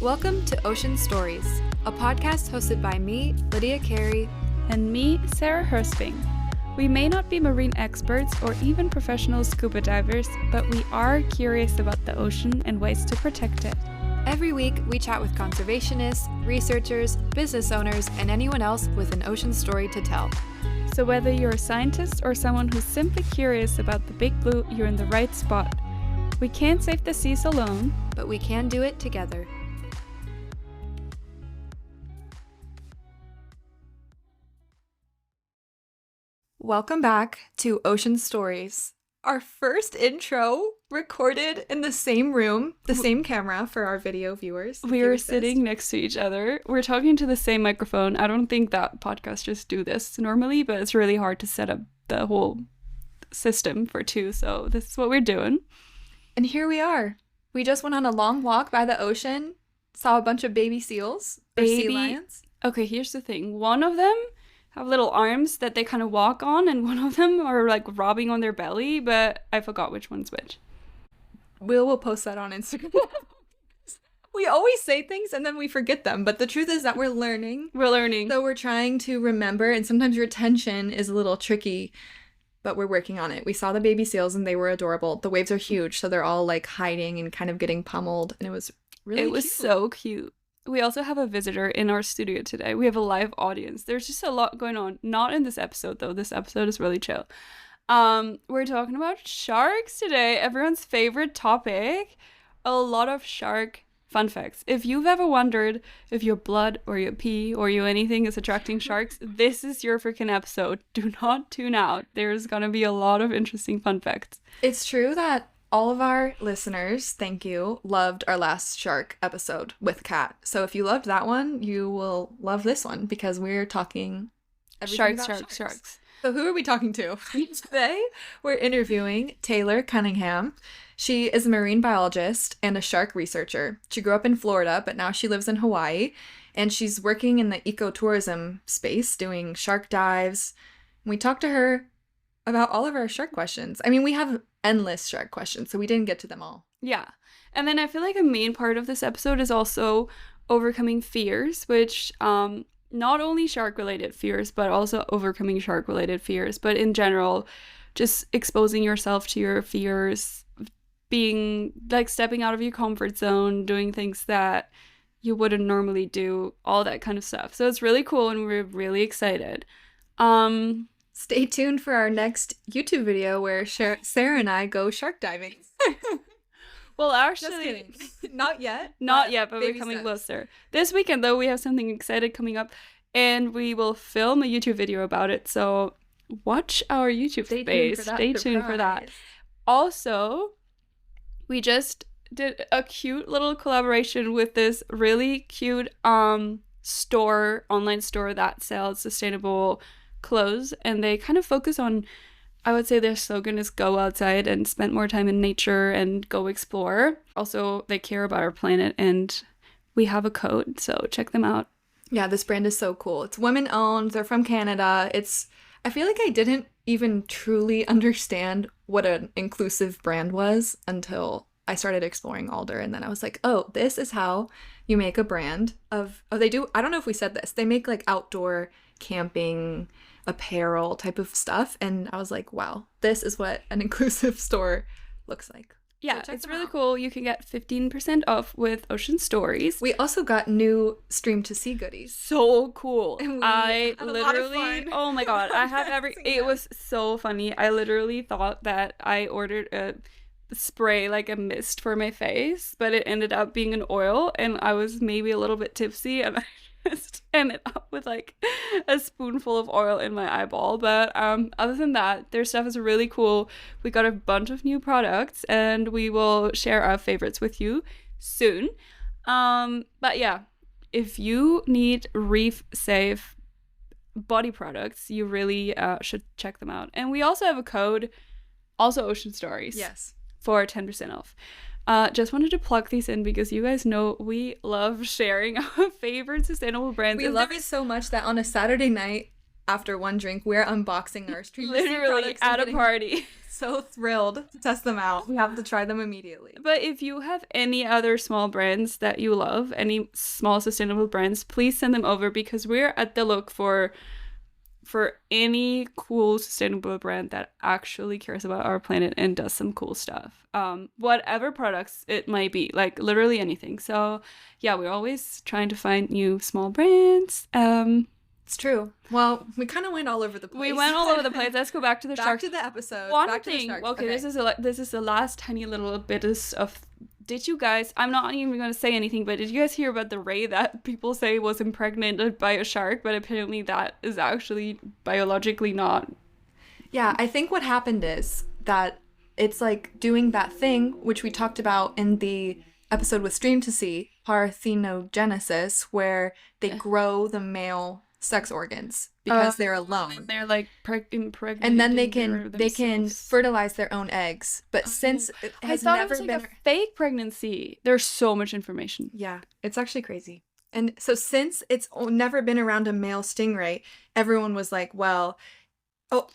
Welcome to Ocean Stories, a podcast hosted by me, Lydia Carey, and me, Sarah Hersping. We may not be marine experts or even professional scuba divers, but we are curious about the ocean and ways to protect it. Every week, we chat with conservationists, researchers, business owners, and anyone else with an ocean story to tell. So whether you're a scientist or someone who's simply curious about the big blue, you're in the right spot. We can't save the seas alone, but we can do it together. Welcome back to Ocean Stories. Our first intro recorded in the same room, the same camera for our video viewers. We were sitting next to each other. We're talking to the same microphone. I don't think that podcasters do this normally, but it's really hard to set up the whole system for two, so this is what we're doing. And here we are. We just went on a long walk by the ocean, saw a bunch of baby seals, or sea lions. Okay, here's the thing. One of them have little arms that they kind of walk on, and one of them are like robbing on their belly, but I forgot which one's which. We'll post that on Instagram. We always say things and then we forget them, but the truth is that we're learning. So we're trying to remember, and sometimes retention is a little tricky, but we're working on it. We saw the baby seals and they were adorable. The waves are huge, so they're all like hiding and kind of getting pummeled, and it was really cute. It was so cute. We also have a visitor in our studio today. We have a live audience. There's just a lot going on. Not in this episode, though. This episode is really chill. We're talking about sharks today. Everyone's favorite topic. A lot of shark fun facts. If you've ever wondered if your blood or your pee or your anything is attracting sharks, this is your freaking episode. Do not tune out. There's going to be a lot of interesting fun facts. It's true that all of our listeners, thank you, loved our last shark episode with Kat. So if you loved that one, you will love this one because we're talking sharks. So who are we talking to? Today, we're interviewing Taylor Cunningham. She is a marine biologist and a shark researcher. She grew up in Florida, but now she lives in Hawaii, and she's working in the ecotourism space doing shark dives. And we talked to her about all of our shark questions. I mean, we have endless shark questions, so we didn't get to them all. Yeah. And then I feel like a main part of this episode is also overcoming fears, which not only shark-related fears, but also overcoming shark-related fears. But in general, just exposing yourself to your fears, being like stepping out of your comfort zone, doing things that you wouldn't normally do, all that kind of stuff. So it's really cool and we're really excited. Stay tuned for our next YouTube video where Sarah and I go shark diving. Well, actually, just kidding. Not yet. Not yet, but we're coming closer. This weekend, though, we have something exciting coming up, and we will film a YouTube video about it. So watch our YouTube space. Stay tuned for that. Also, we just did a cute little collaboration with this really cute online store that sells sustainable clothes, and they kind of focus on, I would say their slogan is go outside and spend more time in nature and go explore. Also, they care about our planet, and we have a code, so check them out. Yeah, this brand is so cool. It's women owned. They're from Canada. I feel like I didn't even truly understand what an inclusive brand was until I started exploring Alder, and then I was like, oh, this is how you make a brand of, they do, I don't know if we said this, they make like outdoor camping apparel type of stuff, and I was like, wow, this is what an inclusive store looks like. Yeah, so it's really cool. You can get 15% off with Ocean Stories. We also got new Stream to Sea goodies. So cool. And I literally, oh my god, I have it was so funny. I literally thought that I ordered a spray, like a mist for my face, but it ended up being an oil, and I was maybe a little bit tipsy, and I just ended up with like a spoonful of oil in my eyeball. But other than that, their stuff is really cool. We got a bunch of new products, and we will share our favorites with you soon. But yeah, if you need reef safe body products, you really should check them out. And we also have a code, also Ocean Stories. Yes. For 10% off. Just wanted to plug these in because you guys know we love sharing our favorite sustainable brands. We love it so much that on a Saturday night, after one drink, we're unboxing our Stream to See Literally products at and a getting party. so thrilled to test them out. We have to try them immediately. But if you have any other small brands that you love, any small sustainable brands, please send them over, because we're at the look for any cool sustainable brand that actually cares about our planet and does some cool stuff. Whatever products it might be, like literally anything. So yeah, we're always trying to find new small brands. It's true. Well, we kind of went all over the place. We went all over the place. Let's go back to the sharks. Back to the episode. One back thing. To the sharks. Okay, this is the last tiny little bit of. Did you guys? I'm not even going to say anything, but did you guys hear about the ray that people say was impregnated by a shark? But apparently that is actually biologically not. Yeah, I think what happened is that it's like doing that thing which we talked about in the episode with Stream to See, parthenogenesis, where they grow the male sex organs because they're alone. They're like impregnated, and then they can fertilize their own eggs. But since it has never been a fake pregnancy, there's so much information. Yeah, it's actually crazy. And so since it's never been around a male stingray, everyone was like, well,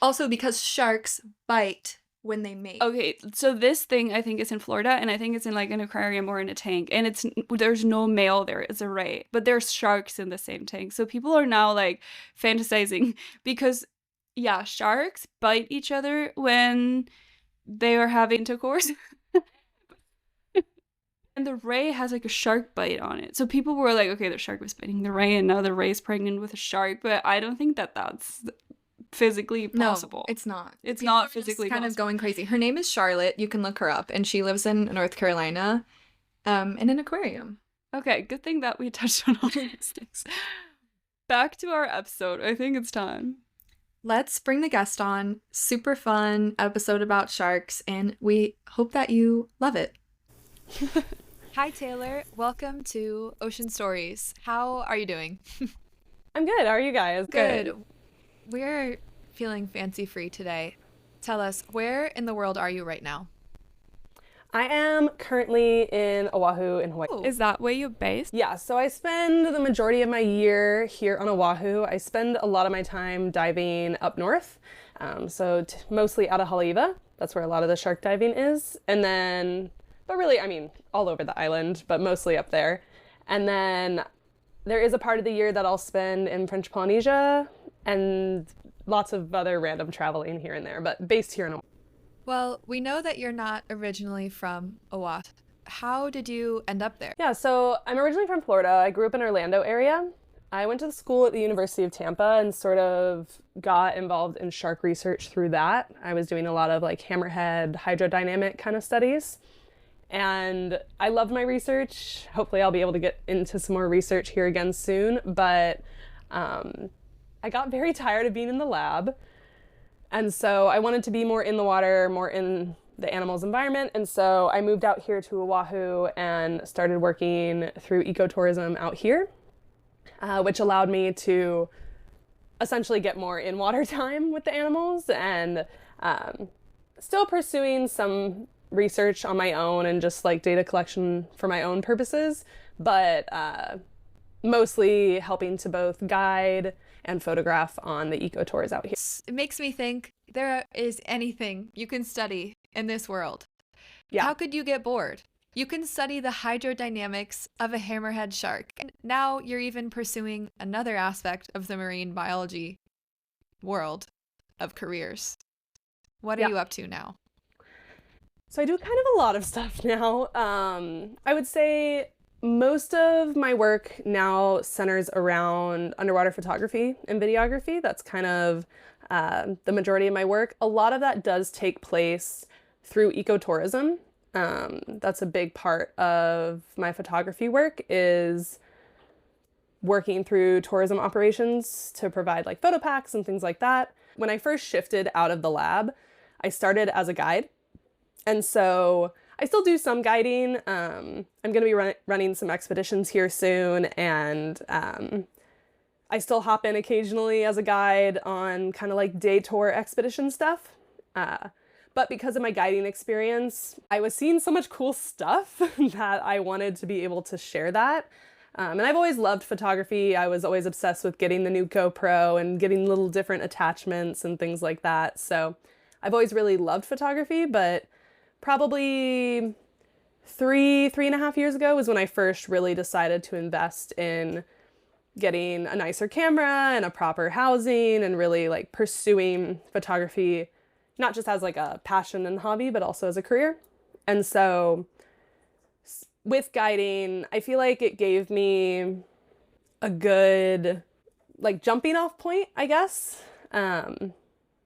also because sharks bite when they mate. Okay, so this thing I think is in Florida, and I think it's in like an aquarium or in a tank, and there's no male there, it's a ray, but there's sharks in the same tank. So people are now like fantasizing because yeah, sharks bite each other when they are having intercourse. And the ray has like a shark bite on it. So people were like, okay, the shark was biting the ray and now the ray's pregnant with a shark, but I don't think that that's physically possible. No, it's not. It's not physically kind possible. of going crazy. Her name is Charlotte. You can look her up, and she lives in North Carolina, in an aquarium. Okay, good thing that we touched on all these things. Back to our episode. I think it's time. Let's bring the guest on. Super fun episode about sharks, and we hope that you love it. Hi, Taylor. Welcome to Ocean Stories. How are you doing? I'm good. How are you guys? Good. We're feeling fancy-free today. Tell us, where in the world are you right now? I am currently in Oahu in Hawaii. Is that where you're based? Yeah, so I spend the majority of my year here on Oahu. I spend a lot of my time diving up north, mostly out of Haleiwa. That's where a lot of the shark diving is. And then, but really, I mean, all over the island, but mostly up there. And then there is a part of the year that I'll spend in French Polynesia, and lots of other random traveling here and there, but based here in Oahu. Well, we know that you're not originally from Oahu. How did you end up there? Yeah, so I'm originally from Florida. I grew up in Orlando area. I went to school at the University of Tampa and sort of got involved in shark research through that. I was doing a lot of like hammerhead hydrodynamic kind of studies. And I loved my research. Hopefully I'll be able to get into some more research here again soon, but I got very tired of being in the lab. And so I wanted to be more in the water, more in the animals' environment. And so I moved out here to Oahu and started working through ecotourism out here, which allowed me to essentially get more in water time with the animals, and still pursuing some research on my own and just like data collection for my own purposes, but mostly helping to both guide and photograph on the eco tours out here. It makes me think there is anything you can study in this world. Yeah. How could you get bored? You can study the hydrodynamics of a hammerhead shark. And now you're even pursuing another aspect of the marine biology world of careers. What are you up to now? So I do kind of a lot of stuff now. I would say most of my work now centers around underwater photography and videography. That's kind of the majority of my work. A lot of that does take place through ecotourism. That's a big part of my photography work, is working through tourism operations to provide like photo packs and things like that. When I first shifted out of the lab, I started as a guide. And so I still do some guiding. I'm going to be running some expeditions here soon, and I still hop in occasionally as a guide on kind of like day tour expedition stuff. But because of my guiding experience, I was seeing so much cool stuff that I wanted to be able to share that. And I've always loved photography. I was always obsessed with getting the new GoPro and getting little different attachments and things like that. So I've always really loved photography, but probably 3.5 years ago was when I first really decided to invest in getting a nicer camera and a proper housing and really like pursuing photography, not just as like a passion and hobby, but also as a career. And so with guiding, I feel like it gave me a good like jumping off point, I guess.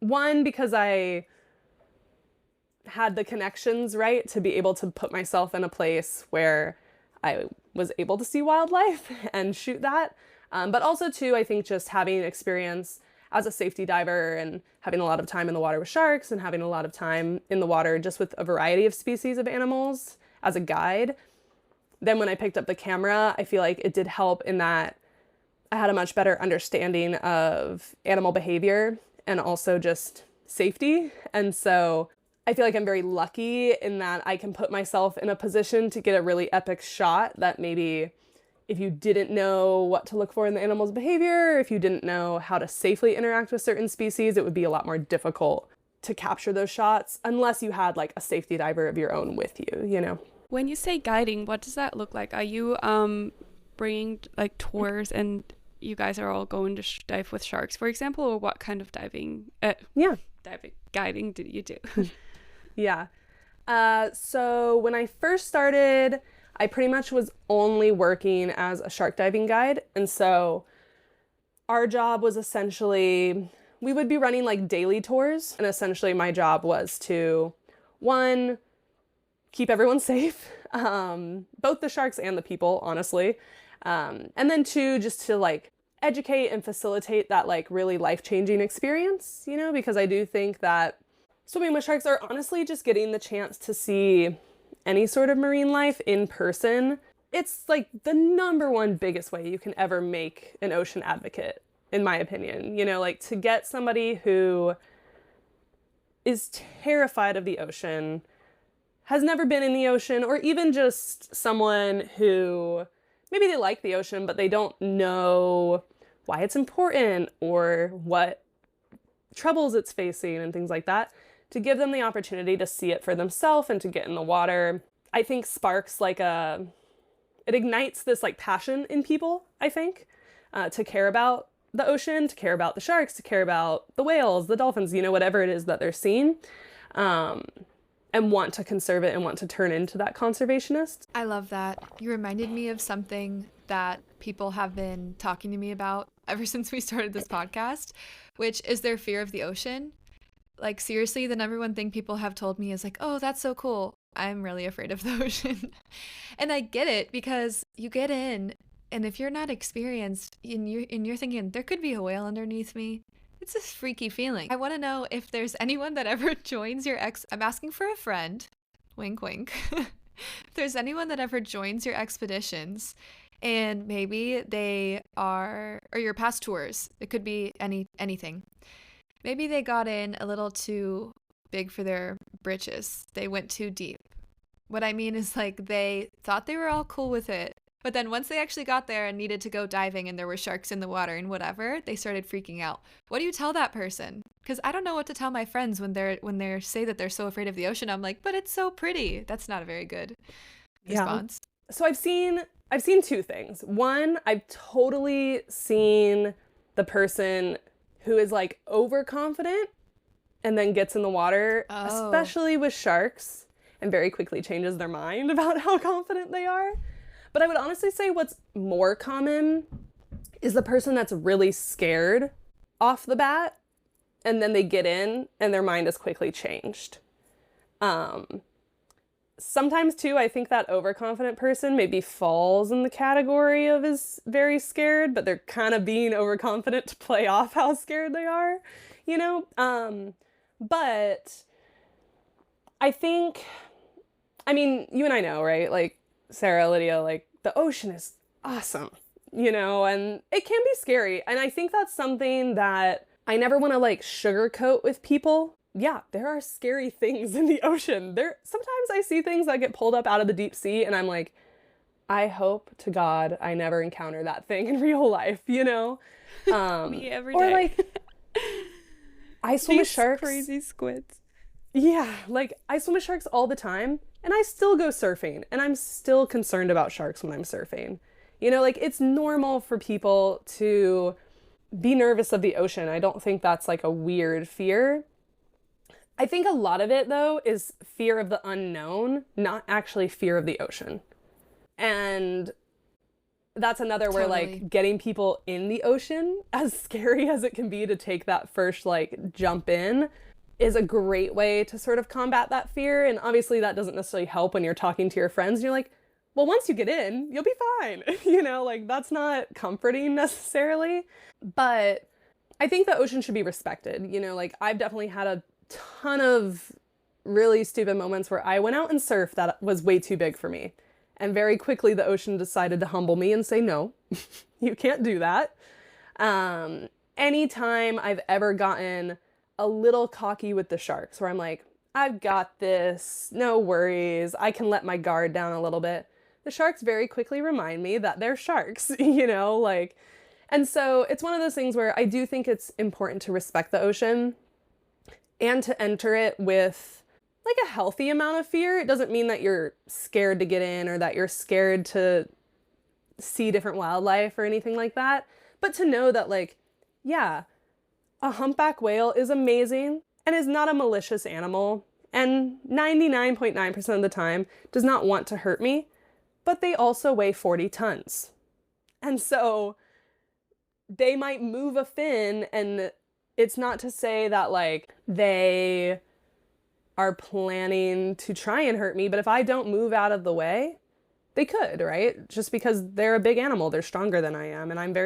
One, because I had the connections, right, to be able to put myself in a place where I was able to see wildlife and shoot that. But also too, I think just having experience as a safety diver and having a lot of time in the water with sharks and having a lot of time in the water just with a variety of species of animals as a guide. Then when I picked up the camera, I feel like it did help in that I had a much better understanding of animal behavior and also just safety. And so I feel like I'm very lucky in that I can put myself in a position to get a really epic shot that maybe if you didn't know what to look for in the animal's behavior, if you didn't know how to safely interact with certain species, it would be a lot more difficult to capture those shots unless you had like a safety diver of your own with you, you know? When you say guiding, what does that look like? Are you bringing like tours and you guys are all going to dive with sharks, for example, or what kind of guiding did you do? Yeah. So when I first started, I pretty much was only working as a shark diving guide. And so our job was essentially, we would be running like daily tours. And essentially my job was to, one, keep everyone safe, both the sharks and the people, honestly. And then two, just to like educate and facilitate that like really life-changing experience, you know, because I do think that swimming with sharks are honestly just getting the chance to see any sort of marine life in person. It's like the number one biggest way you can ever make an ocean advocate, in my opinion. You know, like to get somebody who is terrified of the ocean, has never been in the ocean, or even just someone who maybe they like the ocean, but they don't know why it's important or what troubles it's facing and things like that, to give them the opportunity to see it for themselves and to get in the water, I think sparks like it ignites this like passion in people, I think, to care about the ocean, to care about the sharks, to care about the whales, the dolphins, you know, whatever it is that they're seeing. And want to conserve it and want to turn into that conservationist. I love that. You reminded me of something that people have been talking to me about ever since we started this podcast, which is their fear of the ocean. Like, seriously, the number one thing people have told me is like, oh, that's so cool. I'm really afraid of the ocean. And I get it, because you get in, and if you're not experienced, and you're thinking, there could be a whale underneath me. It's a freaky feeling. I want to know if there's anyone that ever joins your I'm asking for a friend. Wink, wink. If there's anyone that ever joins your expeditions and maybe they are, or your past tours, it could be anything. Maybe they got in a little too big for their britches. They went too deep. What I mean is like they thought they were all cool with it. But then once they actually got there and needed to go diving and there were sharks in the water and whatever, they started freaking out. What do you tell that person? Because I don't know what to tell my friends when they say that they're so afraid of the ocean. I'm like, but it's so pretty. That's not a very good response. Yeah. So I've seen two things. One, I've totally seen the person who is like overconfident and then gets in the water, especially with sharks, and very quickly changes their mind about how confident they are. But I would honestly say what's more common is the person that's really scared off the bat, and then they get in and their mind is quickly changed. Sometimes too, I think that overconfident person maybe falls in the category of is very scared, but they're kind of being overconfident to play off how scared they are, you know? But I think, I mean, you and I know, right? Like, Sarah, Lydia, like the ocean is awesome, you know, and it can be scary. And I think that's something that I never want to like sugarcoat with people. Yeah, there are scary things in the ocean. Sometimes I see things that get pulled up out of the deep sea and I'm like, I hope to God I never encounter that thing in real life, you know? Me every or day. like I swim with These sharks. crazy squids. Yeah, like I swim with sharks all the time and I still go surfing and I'm still concerned about sharks when I'm surfing. You know, like it's normal for people to be nervous of the ocean. I don't think that's like a weird fear. I think a lot of it though is fear of the unknown, not actually fear of the ocean. And that's another where Totally. like getting people in the ocean, as scary as it can be to take that first like jump in, is a great way to sort of combat that fear. And obviously that doesn't necessarily help when you're talking to your friends and you're like, well, once you get in, you'll be fine. You know, like that's not comforting necessarily. But I think the ocean should be respected. You know, like I've definitely had a ton of really stupid moments where I went out and surfed that was way too big for me. And very quickly the ocean decided to humble me and say, no, you can't do that. Anytime I've ever gotten a little cocky with the sharks where I'm like, I've got this, no worries, I can let my guard down a little bit. The sharks very quickly remind me that they're sharks, you know, like, and so it's one of those things where I do think it's important to respect the ocean and to enter it with like a healthy amount of fear. It doesn't mean that you're scared to get in or that you're scared to see different wildlife or anything like that, but to know that like, yeah, a humpback whale is amazing and is not a malicious animal and 99.9% of the time does not want to hurt me, but they also weigh 40 tons. And so they might move a fin, and it's not to say that like they are planning to try and hurt me, but if I don't move out of the way, they could, right? Just because they're a big animal, they're stronger than I am, and I'm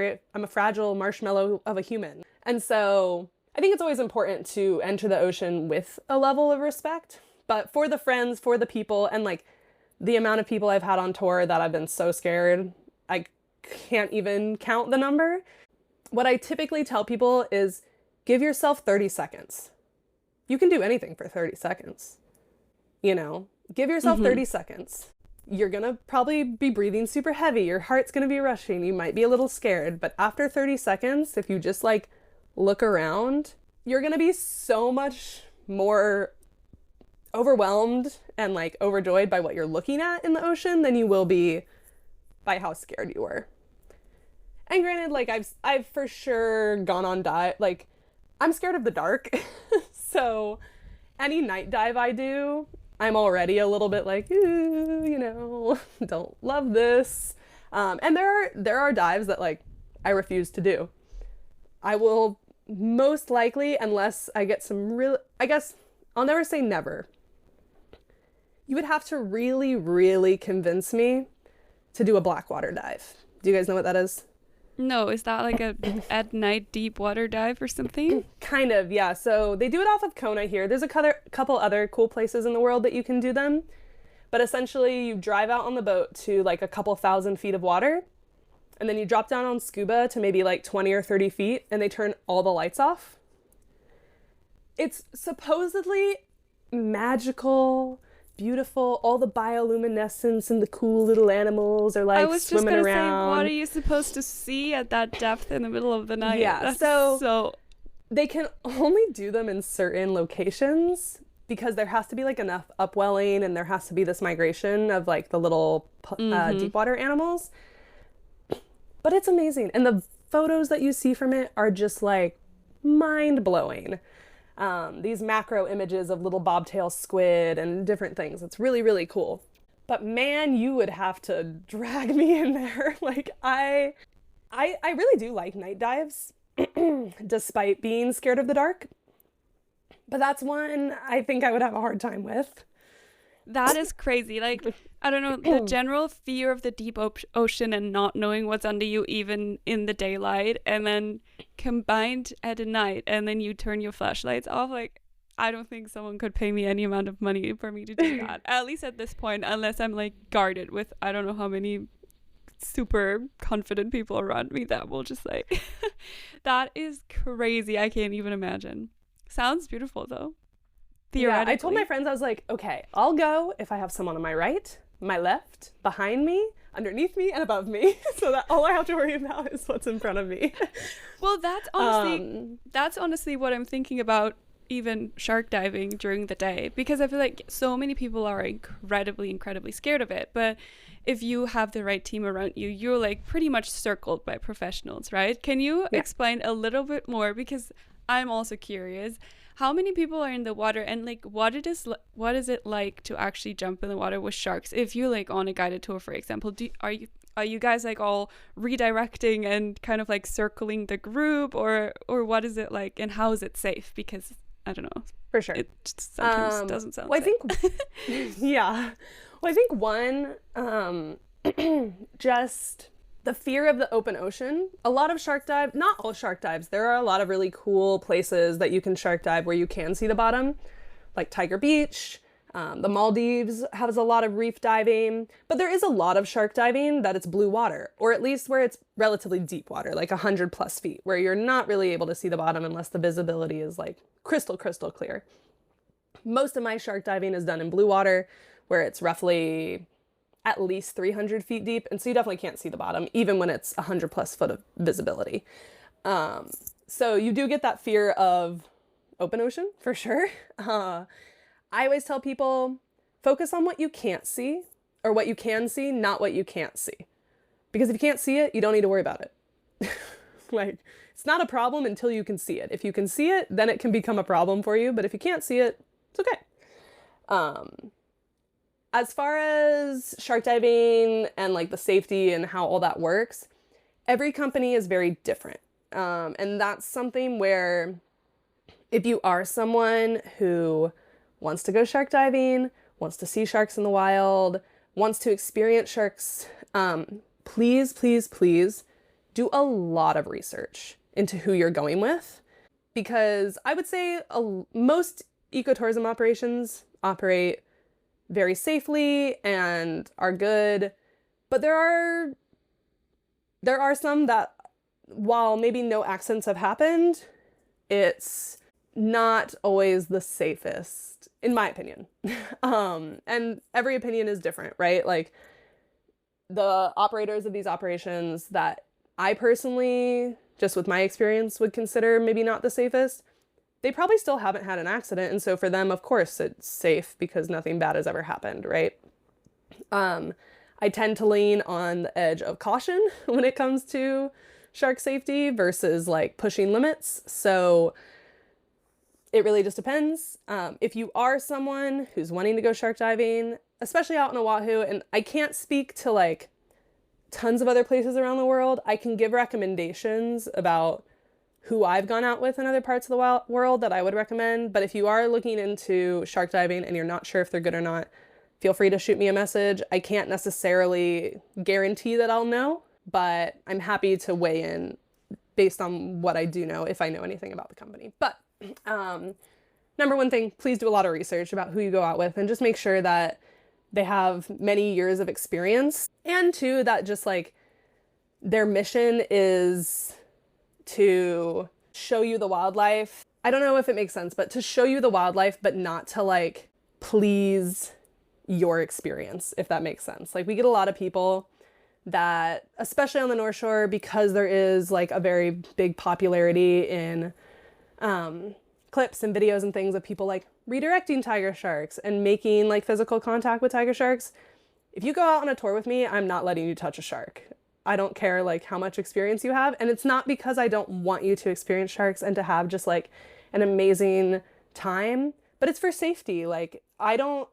a fragile marshmallow of a human. And so I think it's always important to enter the ocean with a level of respect, but for the friends, for the people, and like the amount of people I've had on tour that I've been so scared, I can't even count the number. What I typically tell people is give yourself 30 seconds. You can do anything for 30 seconds. You know, give yourself 30 seconds. You're going to probably be breathing super heavy. Your heart's going to be rushing. You might be a little scared. But after 30 seconds, if you just like look around, you're going to be so much more overwhelmed and like overjoyed by what you're looking at in the ocean than you will be by how scared you were. And granted, like I've for sure gone on dive. Like I'm scared of the dark. So any night dive I do, I'm already a little bit like, ooh, you know, don't love this. And there are dives that like I refuse to do. I will most likely, unless I get some real, I guess I'll never say never. You would have to really, really convince me to do a blackwater dive. Do you guys know what that is? No, is that like a at night deep water dive or something? Kind of, yeah. So they do it off of Kona here. There's a couple other cool places in the world that you can do them. But essentially you drive out on the boat to like a couple thousand feet of water, and then you drop down on scuba to maybe like 20 or 30 feet, and they turn all the lights off. It's supposedly magical, beautiful, all the bioluminescence and the cool little animals are like I was just swimming gonna around. say, what are you supposed to see at that depth in the middle of the night? Yeah, That's so they can only do them in certain locations because there has to be like enough upwelling and there has to be this migration of like the little deep water animals. But it's amazing. And the photos that you see from it are just like mind blowing. These macro images of little bobtail squid and different things. It's really, really cool. But man, you would have to drag me in there. Like I really do like night dives, despite being scared of the dark. But that's one I think I would have a hard time with. That is crazy. Like, I don't know, the general fear of the deep ocean and not knowing what's under you even in the daylight, and then combined at night, and then you turn your flashlights off. Like, I don't think someone could pay me any amount of money for me to do that. At least at this point, unless I'm like guarded with I don't know how many super confident people around me that will just like, that is crazy. I can't even imagine. Sounds beautiful though. Yeah, I told my friends, I was like, okay, I'll go if I have someone on my right, my left, behind me, underneath me and above me, so that all I have to worry about is what's in front of me. Well, that's honestly what I'm thinking about, even shark diving during the day, because I feel like so many people are incredibly scared of it. But if you have the right team around you, you're like pretty much circled by professionals, right? Can you explain a little bit more, because I'm also curious, how many people are in the water, and like what is it like to actually jump in the water with sharks? If you're like on a guided tour, for example, are you guys like all redirecting and kind of like circling the group, or what is it like, and how is it safe? Because I don't know. For sure. It sometimes doesn't sound safe. I think, yeah. Well, I think one, just the fear of the open ocean. A lot of shark dive, not all shark dives, there are a lot of really cool places that you can shark dive where you can see the bottom, like Tiger Beach. The Maldives has a lot of reef diving, but there is a lot of shark diving that it's blue water, or at least where it's relatively deep water, like 100+ feet, where you're not really able to see the bottom unless the visibility is like crystal clear. Most of my shark diving is done in blue water, where it's roughly at least 300 feet deep, and so you definitely can't see the bottom, even when it's 100+ foot of visibility. So you do get that fear of open ocean, for sure. I always tell people, focus on what you can't see, or what you can see, not what you can't see. Because if you can't see it, you don't need to worry about it. Like, it's not a problem until you can see it. If you can see it, then it can become a problem for you. But if you can't see it, it's okay. As far as shark diving and like the safety and how all that works, every company is very different. And that's something where if you are someone who wants to go shark diving, wants to see sharks in the wild, wants to experience sharks, please do a lot of research into who you're going with. Because I would say most ecotourism operations operate very safely and are good, but there are some that, while maybe no accidents have happened, it's not always the safest, in my opinion. And every opinion is different, right? Like, the operators of these operations that I personally, just with my experience, would consider maybe not the safest, they probably still haven't had an accident. And so for them, of course, it's safe because nothing bad has ever happened, right? I tend to lean on the edge of caution when it comes to shark safety versus like pushing limits. So it really just depends. If you are someone who's wanting to go shark diving, especially out in Oahu, and I can't speak to like tons of other places around the world, I can give recommendations about who I've gone out with in other parts of the world that I would recommend. But if you are looking into shark diving and you're not sure if they're good or not, feel free to shoot me a message. I can't necessarily guarantee that I'll know, but I'm happy to weigh in based on what I do know if I know anything about the company. But number one thing, please do a lot of research about who you go out with and just make sure that they have many years of experience. And two, that just like their mission is to show you the wildlife. I don't know if it makes sense, but to show you the wildlife, but not to like please your experience, if that makes sense. Like, we get a lot of people that, especially on the North Shore, because there is like a very big popularity in clips and videos and things of people like redirecting tiger sharks and making like physical contact with tiger sharks. If you go out on a tour with me, I'm not letting you touch a shark. I don't care like how much experience you have. And it's not because I don't want you to experience sharks and to have just like an amazing time, but it's for safety. Like,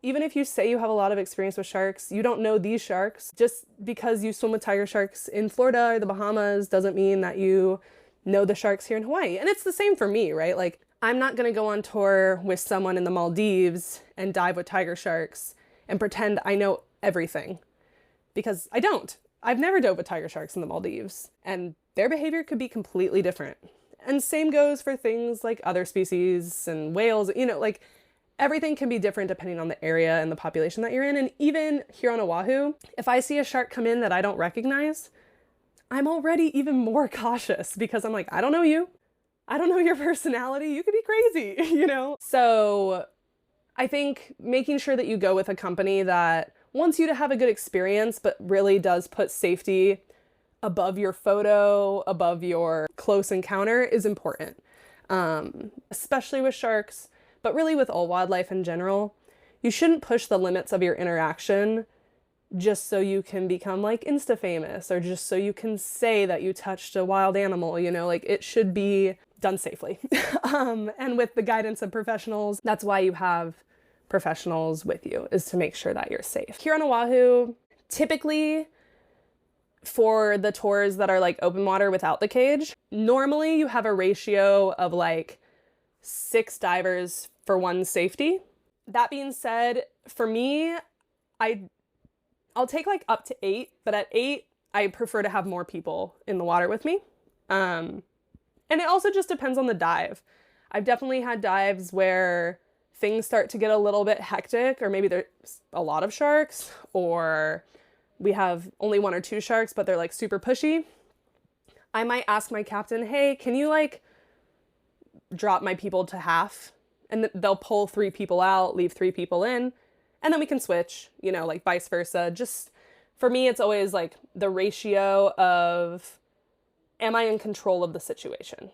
even if you say you have a lot of experience with sharks, you don't know these sharks. Just because you swim with tiger sharks in Florida or the Bahamas doesn't mean that you know the sharks here in Hawaii. And it's the same for me, right? Like, I'm not going to go on tour with someone in the Maldives and dive with tiger sharks and pretend I know everything, because I don't. I've never dove with tiger sharks in the Maldives, and their behavior could be completely different. And same goes for things like other species and whales, like everything can be different depending on the area and the population that you're in. And even here on Oahu, if I see a shark come in that I don't recognize, I'm already even more cautious because I'm like, I don't know you. I don't know your personality. You could be crazy, So I think making sure that you go with a company that wants you to have a good experience, but really does put safety above your photo, above your close encounter is important. Especially with sharks, but really with all wildlife in general. You shouldn't push the limits of your interaction just so you can become like Insta famous or just so you can say that you touched a wild animal, you know, like it should be done safely. And with the guidance of professionals, that's why you have professionals with you, is to make sure that you're safe. Here on Oahu, typically for the tours that are like open water without the cage, normally you have a ratio of like 6 divers for 1 safety. That being said, for me, I'll take like up to 8, but at 8, I prefer to have more people in the water with me. And it also just depends on the dive. I've definitely had dives where things start to get a little bit hectic, or maybe there's a lot of sharks, or we have only 1 or 2 sharks, but they're like super pushy. I might ask my captain, hey, can you like drop my people to half? And they'll pull 3 people out, leave 3 people in, and then we can switch, you know, like vice versa. Just for me, it's always like the ratio of, am I in control of the situation?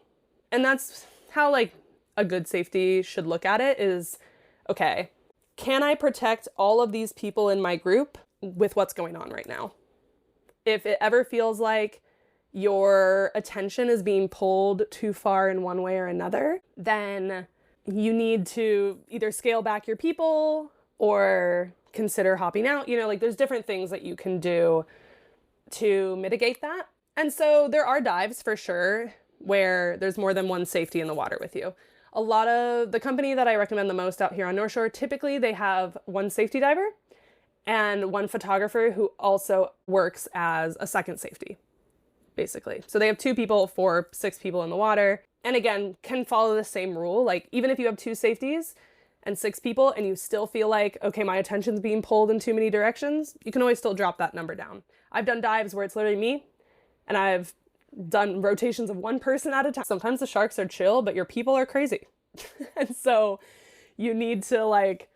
And that's how like a good safety should look at it is, okay, can I protect all of these people in my group with what's going on right now? If it ever feels like your attention is being pulled too far in one way or another, then you need to either scale back your people or consider hopping out. You know, like there's different things that you can do to mitigate that. And so there are dives for sure where there's more than 1 safety in the water with you. A lot of the company that I recommend the most out here on North Shore, typically they have 1 safety diver and 1 photographer who also works as a second safety, basically. So they have 2 people for 6 people in the water. And again, can follow the same rule. Like even if you have 2 safeties and 6 people and you still feel like, okay, my attention's being pulled in too many directions, you can always still drop that number down. I've done dives where it's literally me, and I've done rotations of 1 person at a time. Sometimes the sharks are chill, but your people are crazy. And so you need to like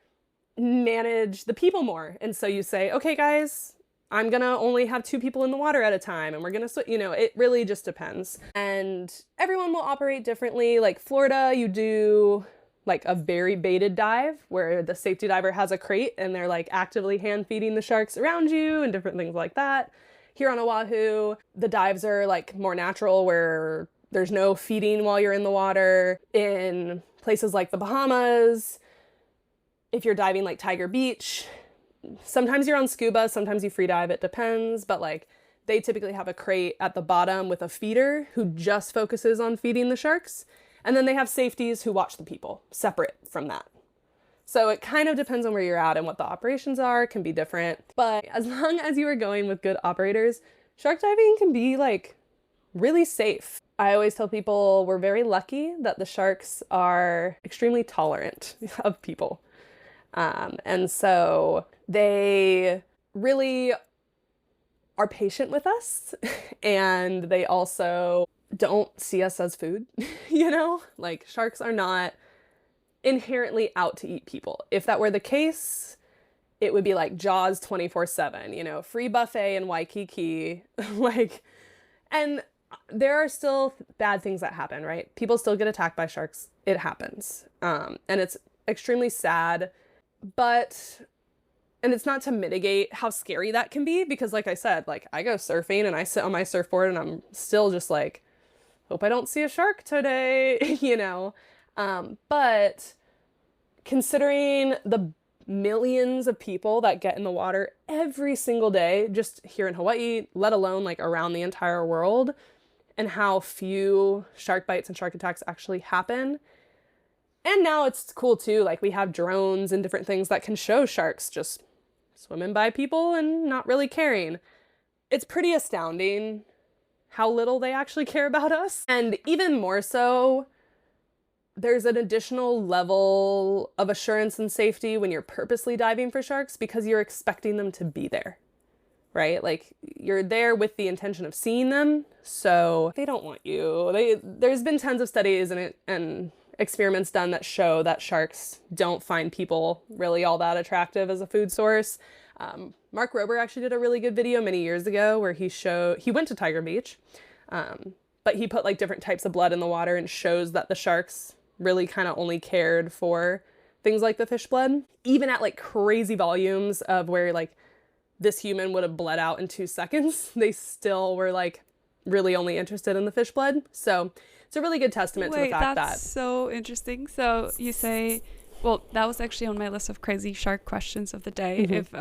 manage the people more. And so you say, okay, guys, I'm gonna only have 2 people in the water at a time, and we're gonna, you know, it really just depends. And everyone will operate differently. Like Florida, you do like a very baited dive where the safety diver has a crate and they're like actively hand feeding the sharks around you and different things like that. Here on Oahu, the dives are like more natural where there's no feeding while you're in the water. In places like the Bahamas, if you're diving like Tiger Beach, sometimes you're on scuba, sometimes you free dive, it depends, but like they typically have a crate at the bottom with a feeder who just focuses on feeding the sharks. And then they have safeties who watch the people separate from that. So it kind of depends on where you're at and what the operations are, can be different. But as long as you are going with good operators, shark diving can be like really safe. I always tell people we're very lucky that the sharks are extremely tolerant of people. And so they really are patient with us, and they also don't see us as food, you know? Like sharks are not inherently out to eat people. If that were the case, it would be like Jaws 24/7, you know, free buffet in Waikiki. Like, and there are still bad things that happen, right? People still get attacked by sharks. It happens. And it's extremely sad, and it's not to mitigate how scary that can be, because like I said, like I go surfing and I sit on my surfboard and I'm still just like, hope I don't see a shark today, you know? But considering the millions of people that get in the water every single day, just here in Hawaii, let alone like around the entire world, and how few shark bites and shark attacks actually happen. And now it's cool too, like we have drones and different things that can show sharks just swimming by people and not really caring. It's pretty astounding how little they actually care about us. And even more so, there's an additional level of assurance and safety when you're purposely diving for sharks because you're expecting them to be there, right? Like you're there with the intention of seeing them, so they don't want you. There's been tons of studies and experiments done that show that sharks don't find people really all that attractive as a food source. Mark Rober actually did a really good video many years ago where he went to Tiger Beach, but he put like different types of blood in the water and shows that the sharks really kind of only cared for things like the fish blood, even at like crazy volumes of where like this human would have bled out in 2 seconds. They still were like really only interested in the fish blood. So it's a really good testament to the fact that's so interesting. So you say, well, that was actually on my list of crazy shark questions of the day. If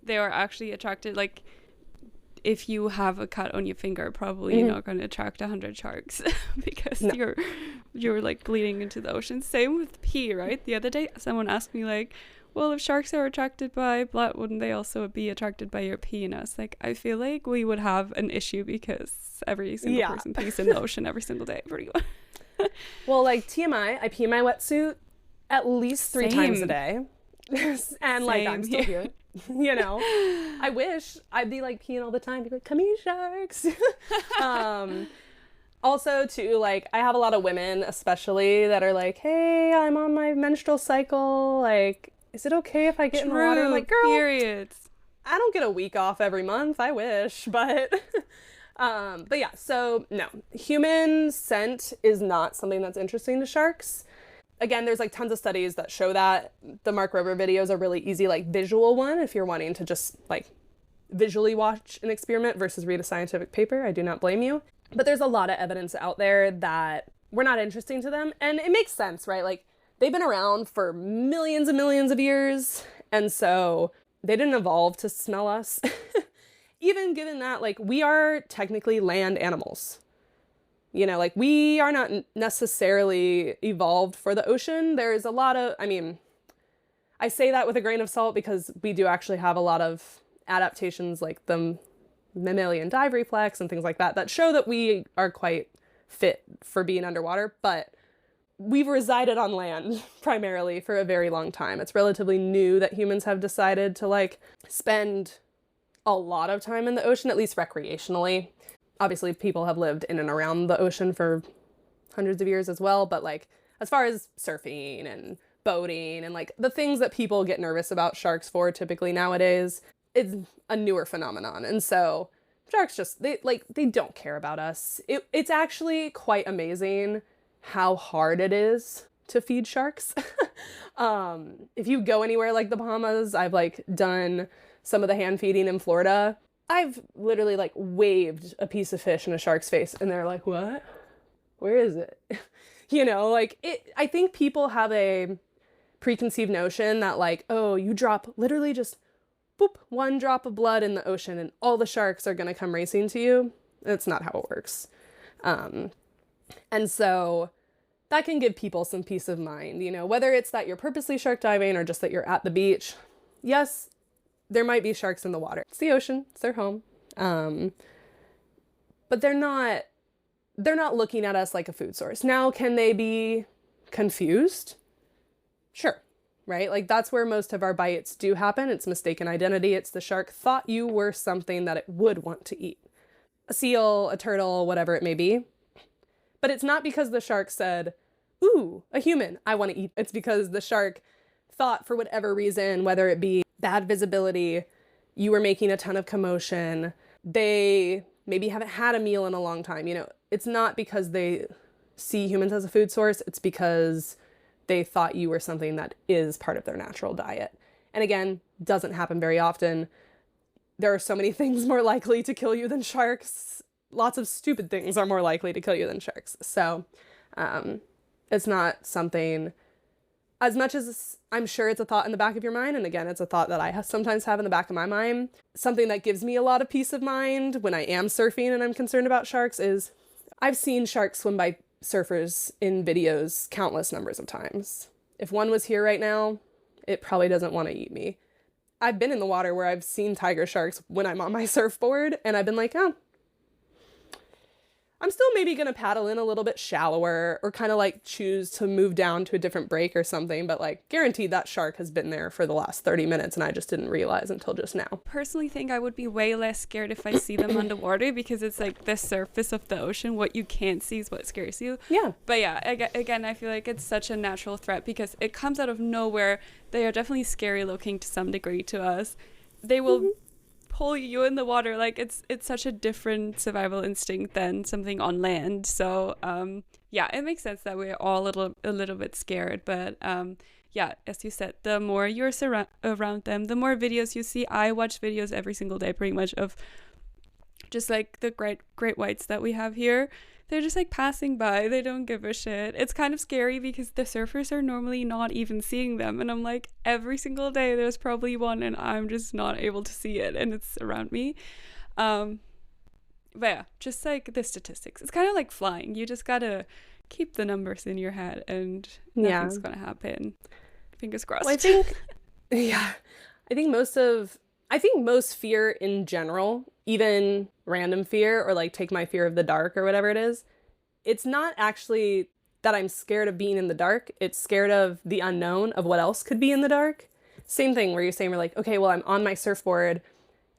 they are actually attracted, like if you have a cut on your finger, probably you're not going to attract 100 sharks because you're like bleeding into the ocean. Same with pee, right? The other day, someone asked me like, well, if sharks are attracted by blood, wouldn't they also be attracted by your pee? And I was like, I feel like we would have an issue because every single person pees in the ocean every single day, pretty much. Well, like TMI, I pee in my wetsuit at least 3 times a day. And like I'm still here. You know, I wish I'd be like peeing all the time, be like, come here, sharks. Also too, like I have a lot of women especially that are like, hey, I'm on my menstrual cycle, like is it okay if I get in the water? I'm like, girl, periods. I don't get a week off every month. I wish, but yeah, so no, human scent is not something that's interesting to sharks. Again, there's like tons of studies that show that. The Mark Rober video is a really easy like visual one if you're wanting to just like visually watch an experiment versus read a scientific paper. I do not blame you. But there's a lot of evidence out there that we're not interesting to them. And it makes sense, right? Like they've been around for millions and millions of years. And so they didn't evolve to smell us. Even given that like we are technically land animals. You know, like we are not necessarily evolved for the ocean. There's a lot of, I mean, I say that with a grain of salt because we do actually have a lot of adaptations like the mammalian dive reflex and things like that that show that we are quite fit for being underwater. But we've resided on land primarily for a very long time. It's relatively new that humans have decided to like spend a lot of time in the ocean, at least recreationally. Obviously, people have lived in and around the ocean for hundreds of years as well. But like, as far as surfing and boating and like the things that people get nervous about sharks for typically nowadays, it's a newer phenomenon. And so sharks just, they don't care about us. It's actually quite amazing how hard it is to feed sharks. If you go anywhere like the Bahamas, I've like done some of the hand feeding in Florida. I've literally like waved a piece of fish in a shark's face and they're like, what? Where is it? You know, like I think people have a preconceived notion that like, oh, you drop literally just boop, 1 drop of blood in the ocean and all the sharks are going to come racing to you. That's not how it works. And so that can give people some peace of mind, you know, whether it's that you're purposely shark diving or just that you're at the beach. Yes, there might be sharks in the water. It's the ocean. It's their home. But they're not looking at us like a food source. Now, can they be confused? Sure. Right? Like that's where most of our bites do happen. It's mistaken identity. It's the shark thought you were something that it would want to eat. A seal, a turtle, whatever it may be. But it's not because the shark said, ooh, a human, I want to eat. It's because the shark thought for whatever reason, whether it be bad visibility, you were making a ton of commotion, they maybe haven't had a meal in a long time. You know, it's not because they see humans as a food source. It's because they thought you were something that is part of their natural diet. And again, doesn't happen very often. There are so many things more likely to kill you than sharks. Lots of stupid things are more likely to kill you than sharks. So it's not something, as much as I'm sure it's a thought in the back of your mind, and again, it's a thought that I sometimes have in the back of my mind, something that gives me a lot of peace of mind when I am surfing and I'm concerned about sharks is I've seen sharks swim by surfers in videos countless numbers of times. If one was here right now, it probably doesn't want to eat me. I've been in the water where I've seen tiger sharks when I'm on my surfboard, and I've been like, oh, I'm still maybe going to paddle in a little bit shallower or kind of like choose to move down to a different break or something. But like guaranteed that shark has been there for the last 30 minutes and I just didn't realize until just now. Personally think I would be way less scared if I see them underwater because it's like the surface of the ocean. What you can't see is what scares you. Yeah. But yeah, again, I feel like it's such a natural threat because it comes out of nowhere. They are definitely scary looking to some degree to us. they will pull you in the water. Like it's such a different survival instinct than something on land. So yeah, it makes sense that we're all a little bit scared. But yeah, as you said, the more you're around them, the more videos you see. I watch videos every single day pretty much of just like the great whites that we have here. They're just like passing by. They don't give a shit. It's kind of scary because the surfers are normally not even seeing them. And I'm like, every single day there's probably one and I'm just not able to see it and it's around me. But yeah, just like the statistics. It's kind of like flying. You just gotta keep the numbers in your head and nothing's gonna happen. Fingers crossed. Well, I think, yeah, I think most fear in general, even random fear or like take my fear of the dark or whatever it is, it's not actually that I'm scared of being in the dark. It's scared of the unknown of what else could be in the dark. Same thing where you're saying we're like, okay, well, I'm on my surfboard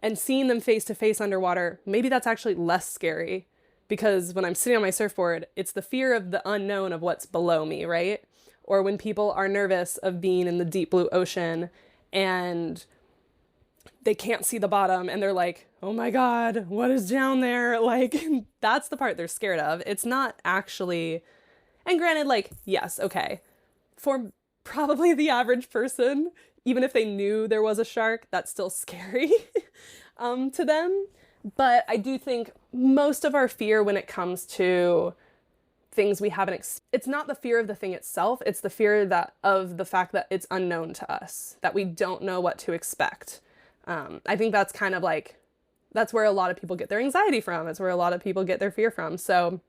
and seeing them face to face underwater. Maybe that's actually less scary because when I'm sitting on my surfboard, it's the fear of the unknown of what's below me, right? Or when people are nervous of being in the deep blue ocean and they can't see the bottom and they're like, oh my God, what is down there? Like, that's the part they're scared of. It's not actually, and granted, like, yes, okay, for probably the average person, even if they knew there was a shark, that's still scary to them. But I do think most of our fear when it comes to things we haven't, it's not the fear of the thing itself, it's the fear of the fact that it's unknown to us, that we don't know what to expect. I think that's kind of like, that's where a lot of people get their anxiety from. It's where a lot of people get their fear from. So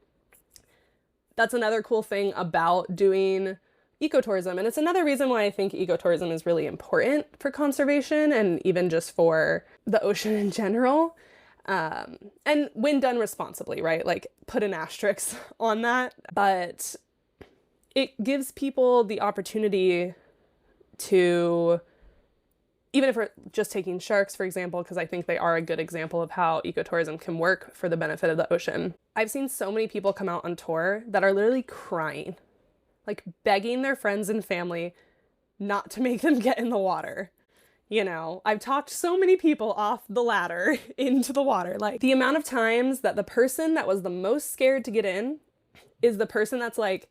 that's another cool thing about doing ecotourism. And it's another reason why I think ecotourism is really important for conservation and even just for the ocean in general. And when done responsibly, right? Like put an asterisk on that. But it gives people the opportunity to, even if we're just taking sharks, for example, because I think they are a good example of how ecotourism can work for the benefit of the ocean. I've seen so many people come out on tour that are literally crying, like begging their friends and family not to make them get in the water. You know, I've talked so many people off the ladder into the water. Like the amount of times that the person that was the most scared to get in is the person that's like,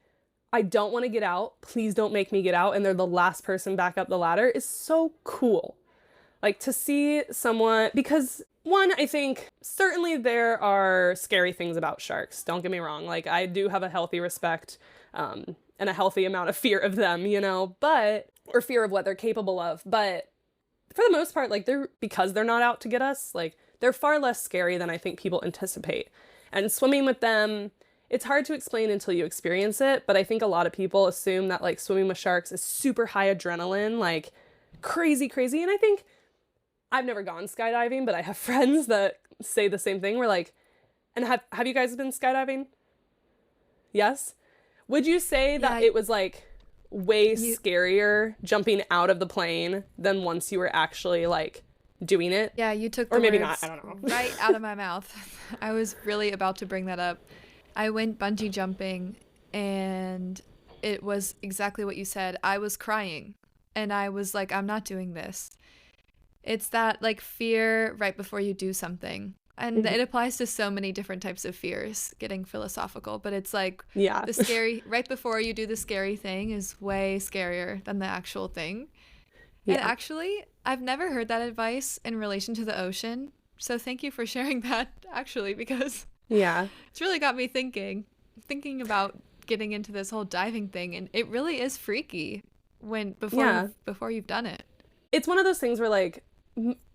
I don't want to get out. Please don't make me get out. And they're the last person back up the ladder is so cool. Like to see someone, because one, I think certainly there are scary things about sharks. Don't get me wrong. Like I do have a healthy respect and a healthy amount of fear of them, you know, or fear of what they're capable of. But for the most part, like because they're not out to get us, like they're far less scary than I think people anticipate. And swimming with them, it's hard to explain until you experience it, but I think a lot of people assume that like swimming with sharks is super high adrenaline, like crazy. And I think I've never gone skydiving, but I have friends that say the same thing. We're like, and have you guys been skydiving? Yes? Would you say that it was like way scarier jumping out of the plane than once you were actually like doing it? Yeah, you took the or maybe words not, I don't know. right out of my mouth. I was really about to bring that up. I went bungee jumping and it was exactly what you said. I was crying and I was like, I'm not doing this. It's that like fear right before you do something. And it applies to so many different types of fears, getting philosophical, but it's like the scary, right before you do the scary thing is way scarier than the actual thing. Yeah. And actually, I've never heard that advice in relation to the ocean. So thank you for sharing that actually, because it's really got me thinking about getting into this whole diving thing. And it really is freaky before you've done it. It's one of those things where like,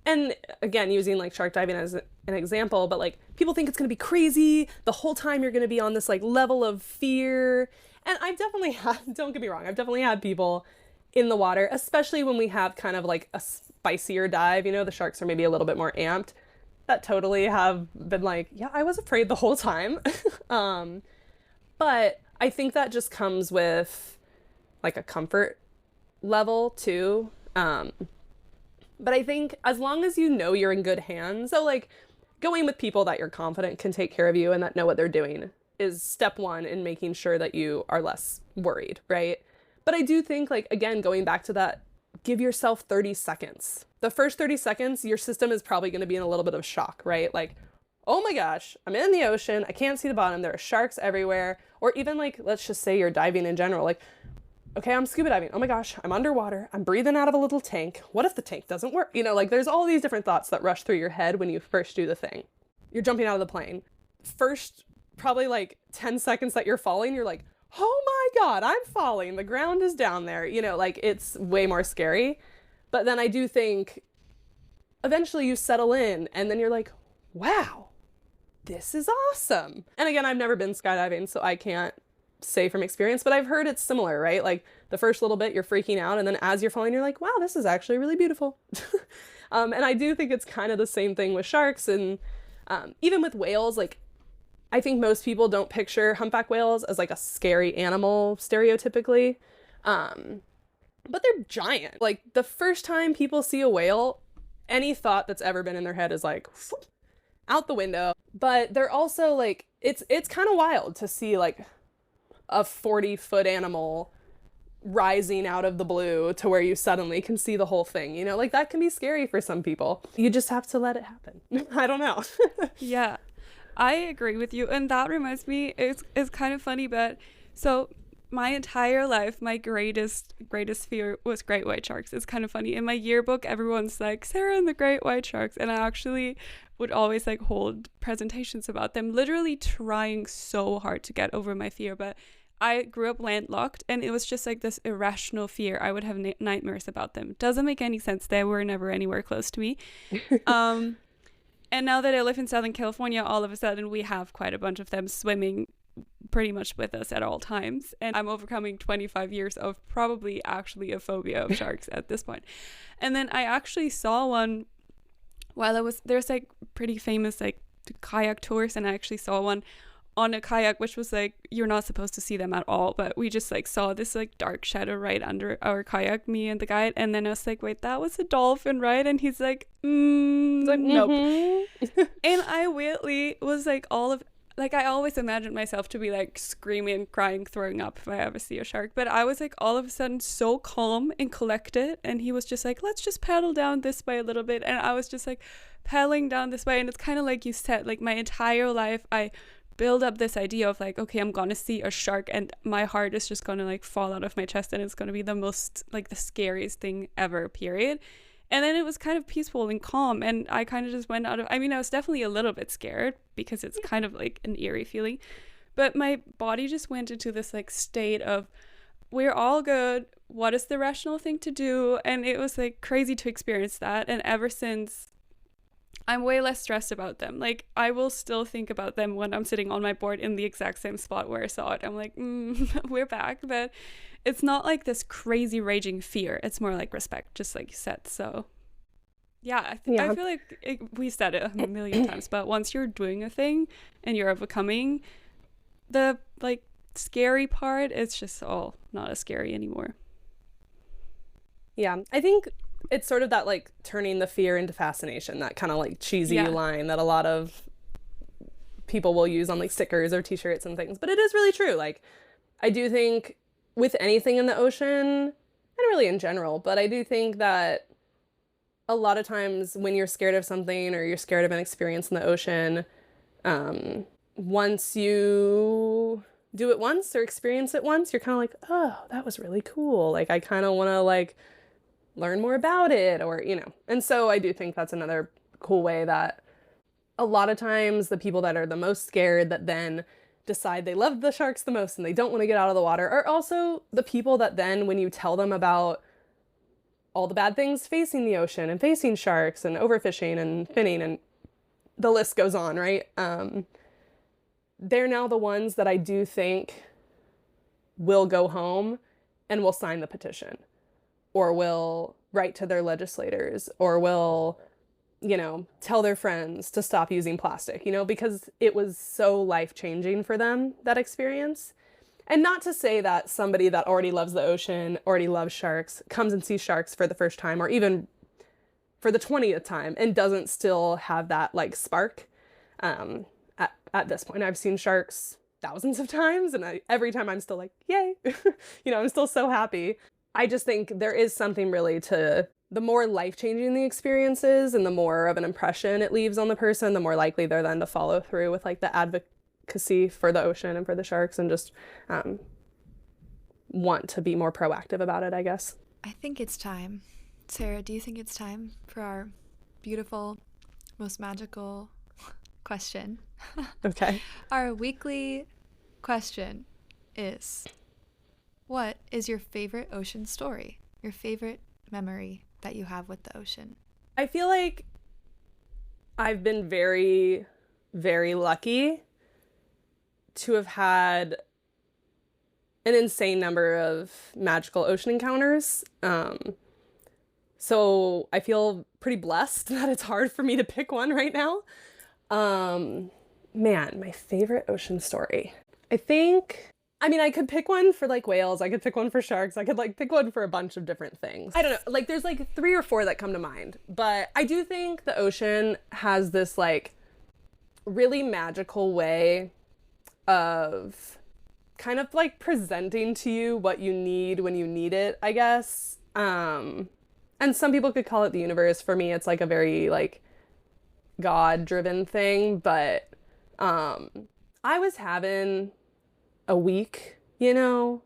and again, using like shark diving as an example, but like people think it's going to be crazy the whole time. You're going to be on this like level of fear. And I've definitely had, don't get me wrong, I've definitely had people in the water, especially when we have kind of like a spicier dive, you know, the sharks are maybe a little bit more amped, that totally have been like, yeah, I was afraid the whole time. But I think that just comes with like a comfort level too. But I think as long as you know you're in good hands, so like going with people that you're confident can take care of you and that know what they're doing is step one in making sure that you are less worried, right? But I do think like, again, going back to that give yourself 30 seconds. The first 30 seconds, your system is probably going to be in a little bit of shock, right? Like, oh my gosh, I'm in the ocean. I can't see the bottom. There are sharks everywhere. Or even like, let's just say you're diving in general. Like, okay, I'm scuba diving. Oh my gosh, I'm underwater. I'm breathing out of a little tank. What if the tank doesn't work? You know, like there's all these different thoughts that rush through your head when you first do the thing. You're jumping out of the plane. First, probably like 10 seconds that you're falling, you're like, oh my God, I'm falling. The ground is down there. You know, like it's way more scary. But then I do think eventually you settle in and then you're like, wow, this is awesome. And again, I've never been skydiving, so I can't say from experience, but I've heard it's similar, right? Like the first little bit you're freaking out, and then as you're falling, you're like, wow, this is actually really beautiful. And I do think it's kind of the same thing with sharks, and even with whales. Like, I think most people don't picture humpback whales as like a scary animal stereotypically, but they're giant. Like the first time people see a whale, any thought that's ever been in their head is like out the window. But they're also like, it's kind of wild to see like a 40-foot animal rising out of the blue to where you suddenly can see the whole thing, you know, like that can be scary for some people. You just have to let it happen. I don't know. Yeah, I agree with you. And that reminds me, it's kind of funny, but so my entire life, my greatest fear was great white sharks. It's kind of funny. In my yearbook, everyone's like, Sarah and the great white sharks. And I actually would always like hold presentations about them, literally trying so hard to get over my fear. But I grew up landlocked, and it was just like this irrational fear. I would have nightmares about them. Doesn't make any sense. They were never anywhere close to me. And now that I live in Southern California, all of a sudden we have quite a bunch of them swimming pretty much with us at all times. And I'm overcoming 25 years of probably actually a phobia of sharks at this point. And then I actually saw one while there's like pretty famous like kayak tours, and I actually saw one on a kayak, which was like, you're not supposed to see them at all, but we just like saw this like dark shadow right under our kayak, me and the guide. And then I was like, wait, that was a dolphin, right? And he's like, nope. And I weirdly was like, I always imagined myself to be like screaming, crying, throwing up if I ever see a shark, but I was like all of a sudden so calm and collected, and he was just like, let's just paddle down this way a little bit, and I was just like paddling down this way. And it's kind of like you said, like my entire life I build up this idea of like, okay, I'm gonna see a shark and my heart is just gonna like fall out of my chest, and it's gonna be the most like the scariest thing ever, period. And then it was kind of peaceful and calm, and I kind of just went out of, I mean, I was definitely a little bit scared because it's kind of like an eerie feeling, but my body just went into this like state of, we're all good, what is the rational thing to do? And it was like crazy to experience that. And ever since, I'm way less stressed about them. Like, I will still think about them when I'm sitting on my board in the exact same spot where I saw it. I'm like, we're back. But it's not like this crazy raging fear. It's more like respect, just like you said. So yeah, I feel like we said it a million times, but once you're doing a thing and you're overcoming the like scary part, it's just all not as scary anymore. Yeah, I think it's sort of that like turning the fear into fascination, that kind of like cheesy line that a lot of people will use on like stickers or t-shirts and things, but it is really true. Like, I do think with anything in the ocean, and really in general, but I do think that a lot of times when you're scared of something or you're scared of an experience in the ocean, once you do it once or experience it once, you're kind of like, oh, that was really cool. Like, I kind of want to like learn more about it, or, you know. And so I do think that's another cool way that a lot of times the people that are the most scared that then decide they love the sharks the most and they don't want to get out of the water are also the people that then, when you tell them about all the bad things facing the ocean and facing sharks and overfishing and finning and the list goes on, right? They're now the ones that I do think will go home and will sign the petition, or will write to their legislators, or will, you know, tell their friends to stop using plastic, you know, because it was so life-changing for them, that experience. And not to say that somebody that already loves the ocean, already loves sharks, comes and sees sharks for the first time, or even for the 20th time, and doesn't still have that like spark. At this point, I've seen sharks thousands of times, and every time I'm still like, yay, you know, I'm still so happy. I just think there is something really to the more life-changing the experience is and the more of an impression it leaves on the person, the more likely they're then to follow through with like the advocacy for the ocean and for the sharks and just want to be more proactive about it, I guess. I think it's time. Sarah, do you think it's time for our beautiful, most magical question? Okay. Our weekly question is, what is your favorite ocean story? Your favorite memory that you have with the ocean? I feel like I've been very, very lucky to have had an insane number of magical ocean encounters. So I feel pretty blessed that it's hard for me to pick one right now. Man, my favorite ocean story. I could pick one for like whales. I could pick one for sharks. I could like pick one for a bunch of different things. I don't know. Like there's like 3 or 4 that come to mind. But I do think the ocean has this like really magical way of kind of like presenting to you what you need when you need it, I guess. And some people could call it the universe. For me, it's like a very like God-driven thing. But I was having a week, you know.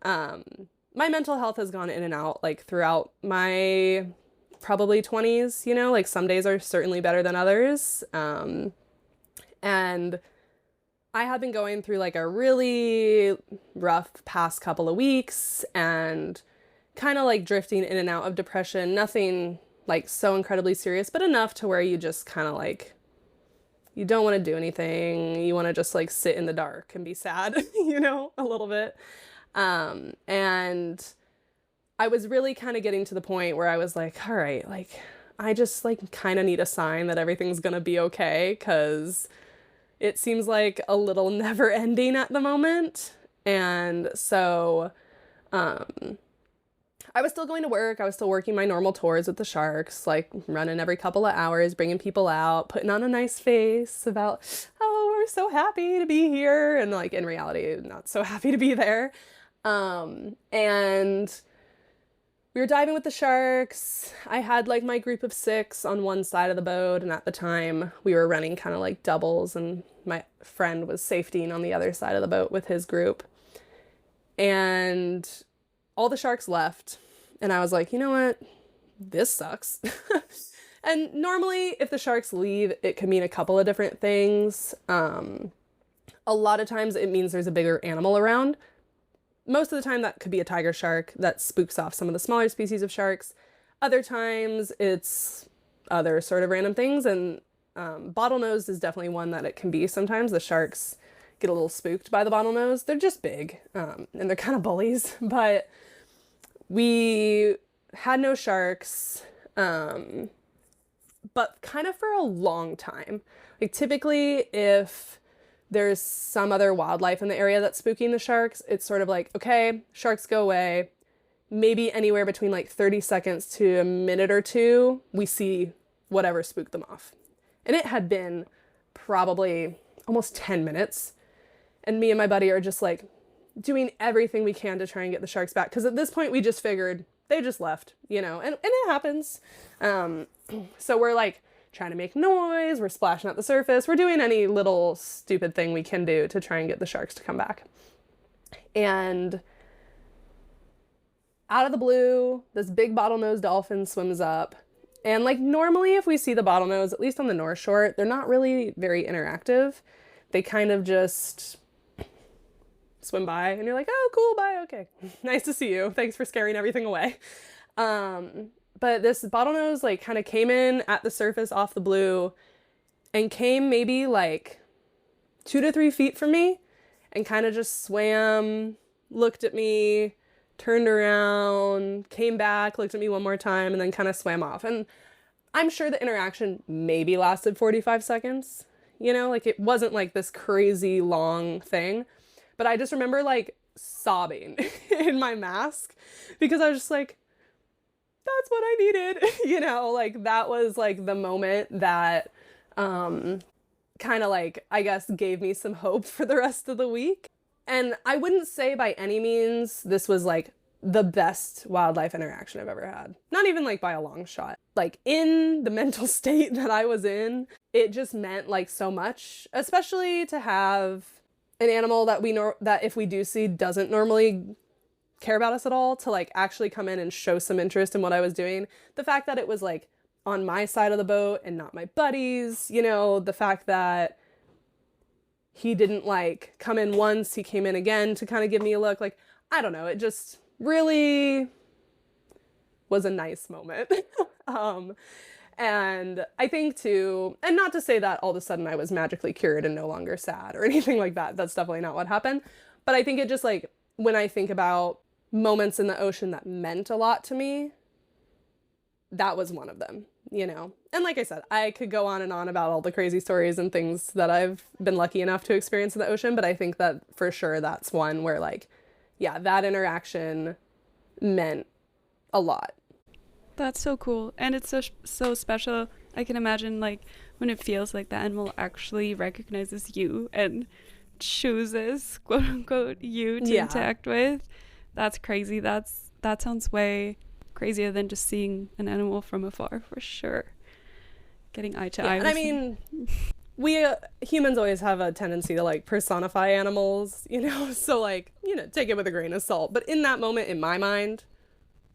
My mental health has gone in and out like throughout my probably 20s, you know, like some days are certainly better than others. And I have been going through like a really rough past couple of weeks and kind of like drifting in and out of depression. Nothing like so incredibly serious, but enough to where you just kind of like, you don't want to do anything. You want to just like sit in the dark and be sad, you know, a little bit. And I was really kind of getting to the point where I was like, all right, like I just like kind of need a sign that everything's going to be okay, 'cause it seems like a little never ending at the moment. And so I was still going to work. I was still working my normal tours with the sharks, like running every couple of hours, bringing people out, putting on a nice face about, oh, we're so happy to be here. And like in reality, not so happy to be there. And we were diving with the sharks. I had like my group of 6 on one side of the boat. And at the time we were running kind of like doubles, and my friend was safetying on the other side of the boat with his group. And all the sharks left. And I was like, you know what? This sucks. And normally if the sharks leave, it could mean a couple of different things. A lot of times it means there's a bigger animal around. Most of the time that could be a tiger shark that spooks off some of the smaller species of sharks. Other times it's other sort of random things. And bottlenose is definitely one that it can be sometimes. The sharks get a little spooked by the bottlenose. They're just big, and they're kind of bullies. But we had no sharks, but kind of for a long time. Like typically if there's some other wildlife in the area that's spooking the sharks, it's sort of like, okay, sharks go away. Maybe anywhere between like 30 seconds to a minute or two, we see whatever spooked them off. And it had been probably almost 10 minutes. And me and my buddy are just like doing everything we can to try and get the sharks back. Because at this point we just figured they just left, you know, and it happens. So we're like trying to make noise, we're splashing at the surface, we're doing any little stupid thing we can do to try and get the sharks to come back. And out of the blue, this big bottlenose dolphin swims up. And like normally if we see the bottlenose, at least on the North Shore, they're not really very interactive. They kind of just swim by and you're like, oh, cool, bye, okay. Nice to see you. Thanks for scaring everything away. But this bottlenose like kind of came in at the surface off the blue and came maybe like 2 to 3 feet from me and kind of just swam, looked at me, turned around, came back, looked at me one more time, and then kind of swam off. And I'm sure the interaction maybe lasted 45 seconds. You know, like it wasn't like this crazy long thing. But I just remember like sobbing in my mask because I was just like, that's what I needed. You know, like that was like the moment that kind of like, I guess, gave me some hope for the rest of the week. And I wouldn't say by any means this was like the best wildlife interaction I've ever had. Not even like by a long shot. Like in the mental state that I was in, it just meant like so much, especially to have an animal that that if we do see doesn't normally care about us at all, to like actually come in and show some interest in what I was doing. The fact that it was like on my side of the boat and not my buddies, you know, the fact that he didn't like come in once, he came in again to kind of give me a look. Like, I don't know, it just really was a nice moment. And I think too, and not to say that all of a sudden I was magically cured and no longer sad or anything like that. That's definitely not what happened. But I think it just like, when I think about moments in the ocean that meant a lot to me, that was one of them, you know? And like I said, I could go on and on about all the crazy stories and things that I've been lucky enough to experience in the ocean, but I think that for sure that's one where like, yeah, that interaction meant a lot. That's so cool. And it's so special. I can imagine like when it feels like the animal actually recognizes you and chooses, quote unquote, you to interact with. That's crazy. That sounds way crazier than just seeing an animal from afar, for sure. Getting eye to eye. And I mean, we humans always have a tendency to like personify animals, you know, so like, you know, take it with a grain of salt. But in that moment, in my mind,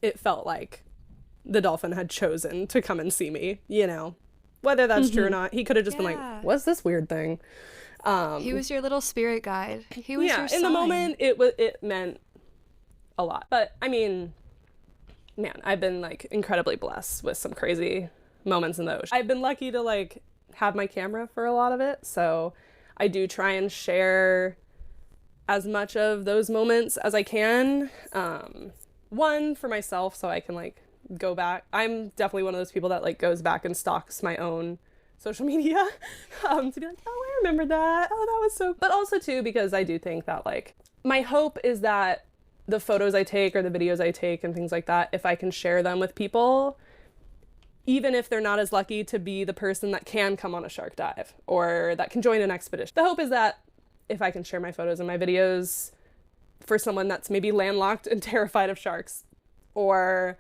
it felt like the dolphin had chosen to come and see me, you know, whether that's true or not. He could have just been like, what's this weird thing? He was your little spirit guide. He was your sign. In the moment, it meant a lot. But I mean, man, I've been like incredibly blessed with some crazy moments in the ocean. I've been lucky to like have my camera for a lot of it, so I do try and share as much of those moments as I can. One, for myself, so I can like go back. I'm definitely one of those people that like goes back and stalks my own social media to be like, oh, I remember that. Oh, that was so. But also too, because I do think that like my hope is that the photos I take or the videos I take and things like that, if I can share them with people, even if they're not as lucky to be the person that can come on a shark dive or that can join an expedition. The hope is that if I can share my photos and my videos for someone that's maybe landlocked and terrified of sharks or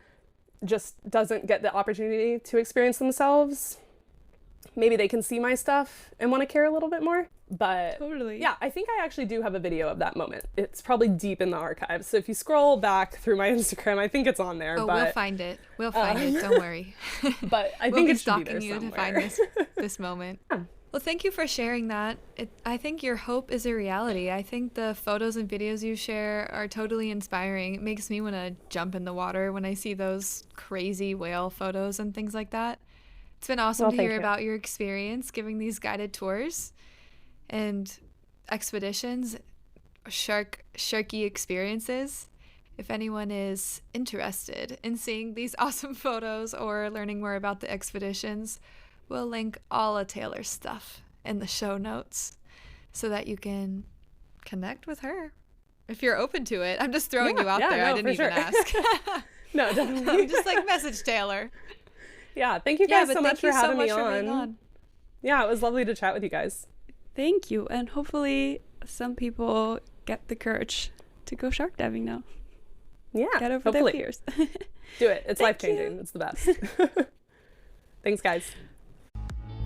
just doesn't get the opportunity to experience themselves, maybe they can see my stuff and want to care a little bit more. But totally. Yeah, I think I actually do have a video of that moment. It's probably deep in the archives. So if you scroll back through my Instagram, I think it's on there. Oh, we'll find it. We'll find it. Don't worry. But I think it should be there you somewhere. to find this moment. Yeah. Well, thank you for sharing that. I think your hope is a reality. I think the photos and videos you share are totally inspiring. It makes me want to jump in the water when I see those crazy whale photos and things like that. It's been awesome to hear about your experience giving these guided tours and expeditions, sharky experiences. If anyone is interested in seeing these awesome photos or learning more about the expeditions, we'll link all of Taylor's stuff in the show notes so that you can connect with her if you're open to it. I'm just throwing you out there. No, I didn't even ask. No, definitely. I'm just like, message Taylor. Yeah, thank you guys so much for having me on. Yeah, it was lovely to chat with you guys. Thank you. And hopefully some people get the courage to go shark diving now. Yeah, get over their fears. Do it. It's life-changing. It's the best. Thanks, guys.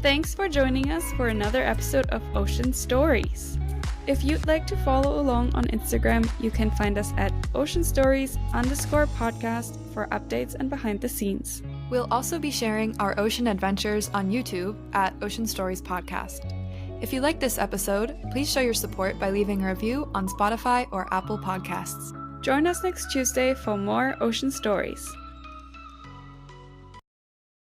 Thanks for joining us for another episode of Ocean Stories. If you'd like to follow along on Instagram, you can find us at oceanstories_podcast for updates and behind the scenes. We'll also be sharing our ocean adventures on YouTube at Ocean Stories Podcast. If you like this episode, please show your support by leaving a review on Spotify or Apple Podcasts. Join us next Tuesday for more Ocean Stories.